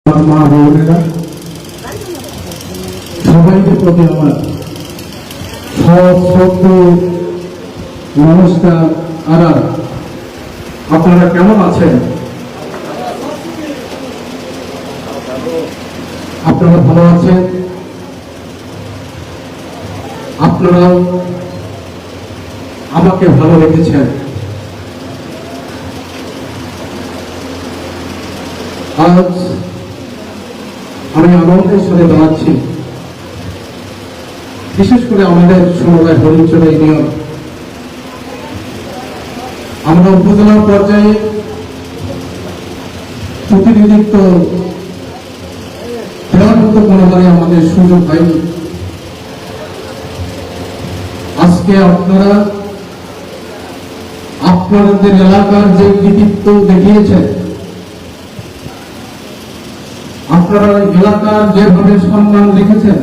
মা বোনেরা সবাইকে প্রতি আমার সশ্রদ্ধ নমস্কার। আদাব। আপনারা কেমন আছেন? আপনারা ভালো আছেন? আপনারাও আমাকে ভালো রেখেছেন। আজ আমি আনন্দের সাথে জানাচ্ছি, বিশেষ করে আমাদের সমবায় হরিচর ইউনিয়ন আমরা উপজেলা পর্যায়ে প্রতিনিধিত্ব দেওয়ার মতো কোনোবারই আমাদের সুযোগ হয়নি। আজকে আপনারা আপনাদের এলাকার যে কৃতিত্ব দেখিয়েছেন, আপনারা এলাকার যেভাবে সম্মান রেখেছেন,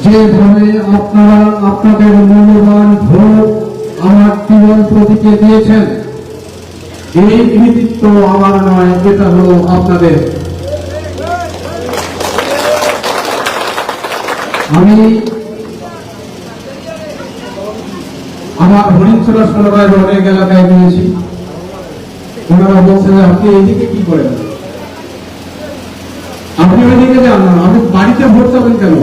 যেভাবে আপনারা আপনাদের মূল্যবান ভোট আমার ত্রিবল প্রতীকে দিয়েছেন, এই কৃতিত্ব আমার নয়, এটা হলো আপনাদের। আমি আমার হরিণছড়া সমবায়ের অনেক এলাকায় নিয়েছি। ওনারা বলছেন আপনি এইদিকে কি করেন, আপনি ওইদিকে যান না, আপনি বাড়িতে ভোট চাবেন কেন?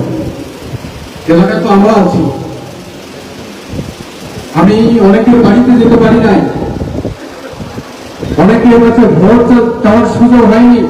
এলাকায় তো আমরা আছি। আমি অনেকের বাড়িতে যেতে পারি নাই, অনেকের কাছে ভোট চাওয়ার সুযোগ হয়নি।